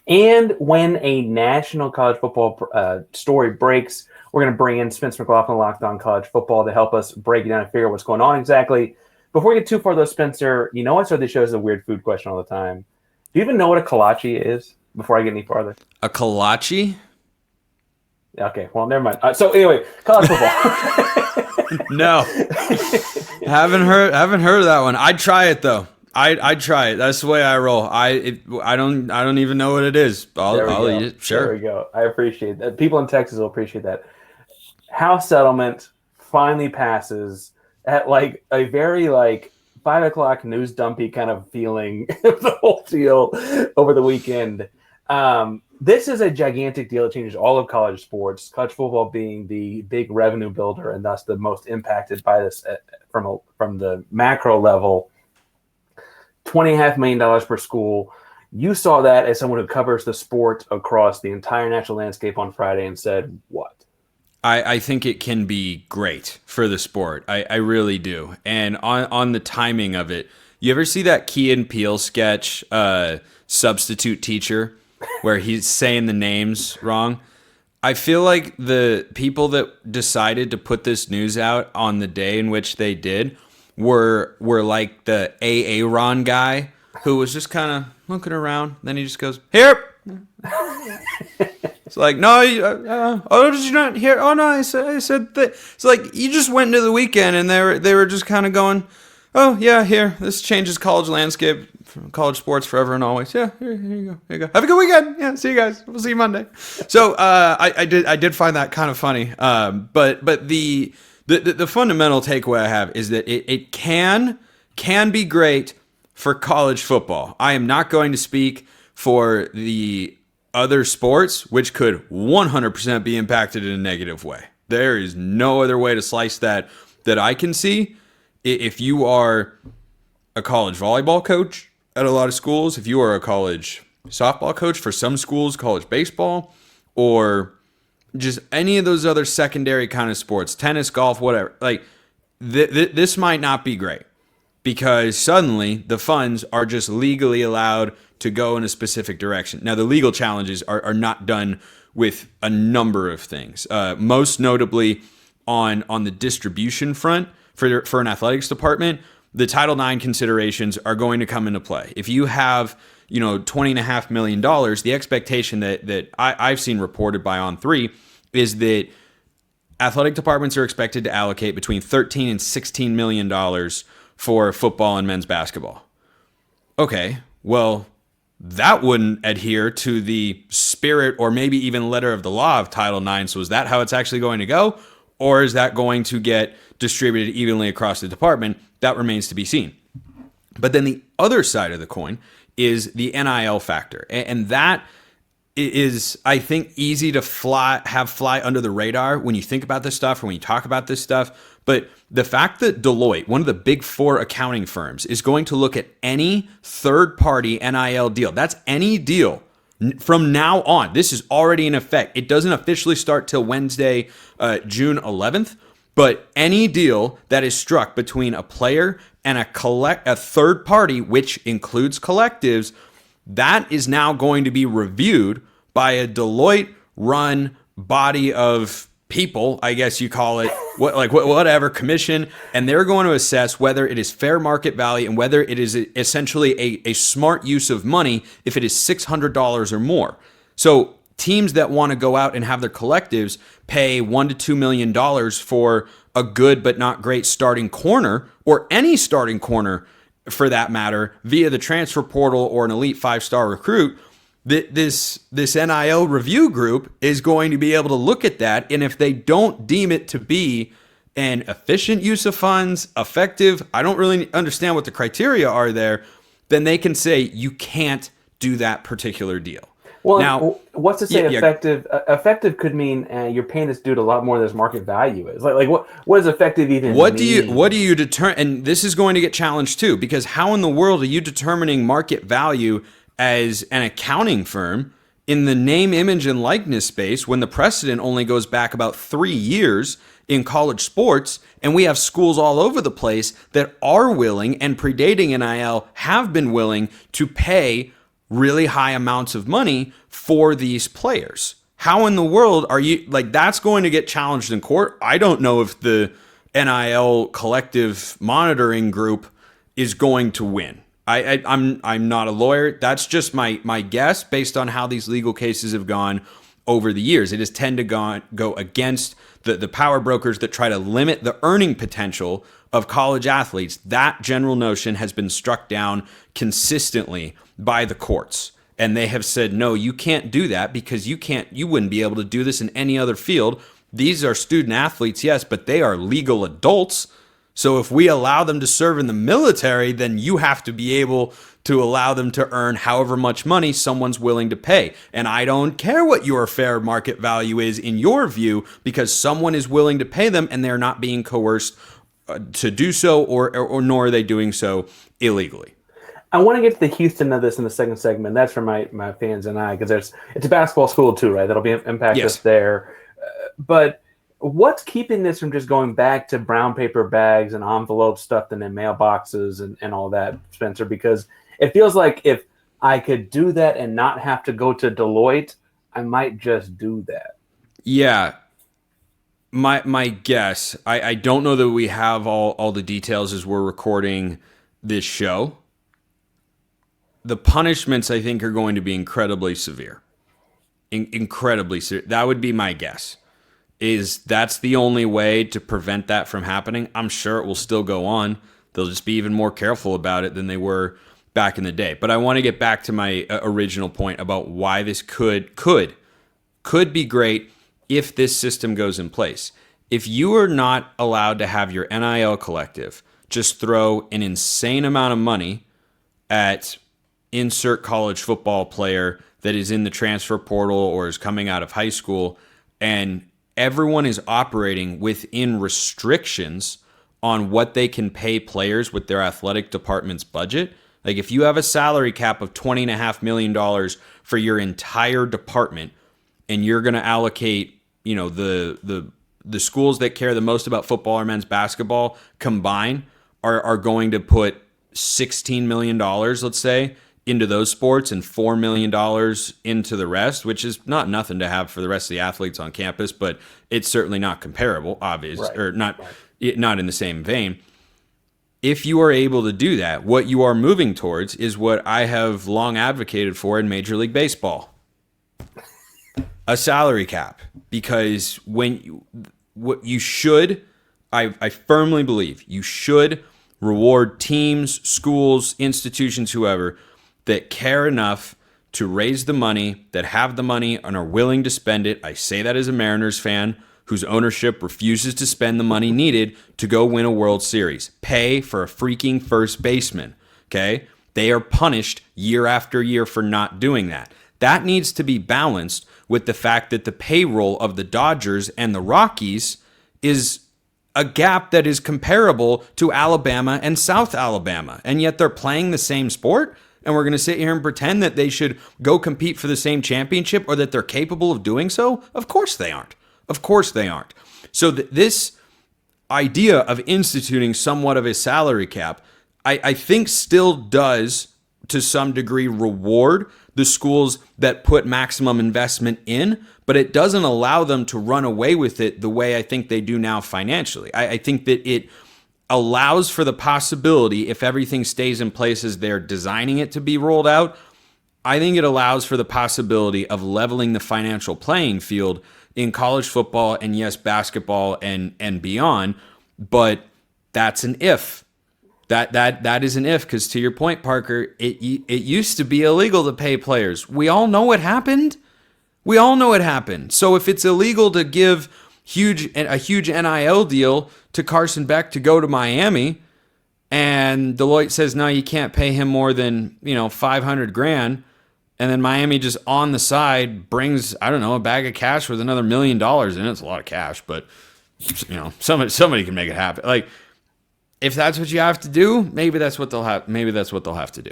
And when a national college football story breaks, we're going to bring in Spencer McLaughlin, Locked On College Football, to help us break it down and figure out what's going on exactly. Before we get too far, though, Spencer, you know I start these shows as a weird food question all the time. Do you even know what a kolache is before I get any farther? A kolache? Okay, well, never mind. So anyway, college football. No, haven't heard of that one. I'd try it though. I'd try it. That's the way I roll. I don't even know what it is. I'll eat it. Sure. There we go. I appreciate that. People in Texas will appreciate that. House settlement finally passes at like a very 5 o'clock news dumpy kind of feeling of the whole deal over the weekend. This is a gigantic deal. It changes all of college sports, college football being the big revenue builder and thus the most impacted by this from the macro level. $20.5 million per school. You saw that as someone who covers the sport across the entire national landscape on Friday and said, what? I think it can be great for the sport. I really do. And on the timing of it, you ever see that Key and Peele sketch, Substitute Teacher, where he's saying the names wrong? I feel like the people that decided to put this news out on the day in which they did were like the Aaron guy who was just kind of looking around. Then he just goes, here. It's like, no, oh, did you not hear? Oh, no, I said that. It's like, you just went into the weekend and they were just kind of going, oh, yeah, here. This changes college landscape, college sports forever and always. Yeah, here you go. Here you go. Have a good weekend. Yeah, see you guys. We'll see you Monday. So I did find that kind of funny. But the fundamental takeaway I have is that it can be great for college football. I am not going to speak for the other sports, which could 100% be impacted in a negative way. There is no other way to slice that I can see. If you are a college volleyball coach at a lot of schools, if you are a college softball coach for some schools, college baseball, or just any of those other secondary kind of sports, tennis, golf, whatever, like this might not be great because suddenly the funds are just legally allowed to go in a specific direction. Now, the legal challenges are not done with a number of things, most notably on the distribution front for an athletics department. The Title IX considerations are going to come into play. If you have $20.5 million, the expectation that I've seen reported by On3 is that athletic departments are expected to allocate between $13 and $16 million for football and men's basketball. Okay, well, that wouldn't adhere to the spirit or maybe even letter of the law of Title IX. So is that how it's actually going to go? Or is that going to get distributed evenly across the department? That remains to be seen. But then the other side of the coin is the NIL factor. And that is, I think, easy to fly under the radar when you think about this stuff or when you talk about this stuff. But the fact that Deloitte, one of the big four accounting firms, is going to look at any third-party NIL deal, that's any deal from now on. This is already in effect. It doesn't officially start till Wednesday, June 11th. But any deal that is struck between a player and a third party, which includes collectives, that is now going to be reviewed by a Deloitte-run body of people, I guess you call it, whatever commission, and they're going to assess whether it is fair market value and whether it is essentially a smart use of money if it is $600 or more. So teams that want to go out and have their collectives pay $1 to $2 million for a good but not great starting corner, or any starting corner for that matter, via the transfer portal or an elite 5-star recruit, this NIL review group is going to be able to look at that, and if they don't deem it to be an efficient use of funds, effective, I don't really understand what the criteria are there, then they can say you can't do that particular deal. Well, now, what's to say effective? Effective could mean you're paying this dude a lot more than his market value is. Like what does effective even mean? What do you determine? And this is going to get challenged too, because how in the world are you determining market value as an accounting firm in the name, image, and likeness space when the precedent only goes back about 3 years in college sports, and we have schools all over the place that are willing and predating NIL have been willing to pay really high amounts of money for these players. How in the world are you, like, that's going to get challenged in court? I don't know if the NIL collective monitoring group is going to win. I'm not a lawyer. That's just my guess based on how these legal cases have gone over the years. It has tended to go against the power brokers that try to limit the earning potential of college athletes. That general notion has been struck down consistently by the courts. And they have said, no, you can't do that because you wouldn't be able to do this in any other field. These are student athletes, yes, but they are legal adults. So if we allow them to serve in the military, then you have to be able to allow them to earn however much money someone's willing to pay. And I don't care what your fair market value is in your view, because someone is willing to pay them and they're not being coerced to do so, or nor are they doing so illegally. I want to get to the Houston of this in the second segment. That's for my fans and I, because it's a basketball school too, right? That'll be impact us there. But what's keeping this from just going back to brown paper bags and envelopes stuffed in mailboxes and all that, Spencer? Because it feels like if I could do that and not have to go to Deloitte, I might just do that. Yeah. My guess, I don't know that we have all the details as we're recording this show. The punishments, I think, are going to be incredibly severe. Incredibly severe. That would be my guess. That's the only way to prevent that from happening. I'm sure it will still go on. They'll just be even more careful about it than they were back in the day. But I want to get back to my original point about why this could be great if this system goes in place. If you are not allowed to have your NIL collective just throw an insane amount of money at insert college football player that is in the transfer portal or is coming out of high school, and everyone is operating within restrictions on what they can pay players with their athletic department's budget. Like if you have a salary cap of $20.5 million for your entire department, and you're going to allocate, the schools that care the most about football or men's basketball combined are going to put $16 million, let's say, into those sports and $4 million into the rest, which is not nothing to have for the rest of the athletes on campus, but it's certainly not comparable, obviously, right. Or not in the same vein. If you are able to do that, what you are moving towards is what I have long advocated for in Major League Baseball. A salary cap. Because I firmly believe you should reward teams, schools, institutions, whoever, that care enough to raise the money, that have the money and are willing to spend it. I say that as a Mariners fan whose ownership refuses to spend the money needed to go win a World Series. Pay for a freaking first baseman, okay? They are punished year after year for not doing that. That needs to be balanced with the fact that the payroll of the Dodgers and the Rockies is a gap that is comparable to Alabama and South Alabama, and yet they're playing the same sport? And we're going to sit here and pretend that they should go compete for the same championship or that they're capable of doing so? Of course they aren't. Of course they aren't. So this idea of instituting somewhat of a salary cap, I think still does, to some degree, reward the schools that put maximum investment in, but it doesn't allow them to run away with it the way I think they do now financially. I think that it allows for the possibility, if everything stays in place as they're designing it to be rolled out, I think it allows for the possibility of leveling the financial playing field in college football and, yes, basketball and beyond. But that's an if. That is an if, because to your point, Parker, it used to be illegal to pay players. We all know what happened. So if it's illegal to give a huge NIL deal to Carson Beck to go to Miami, and Deloitte says, no, you can't pay him more than, $500,000. And then Miami just on the side brings, a bag of cash with another $1 million in it. It's a lot of cash, but somebody can make it happen. Like, if that's what you have to do, maybe that's what they'll have to do.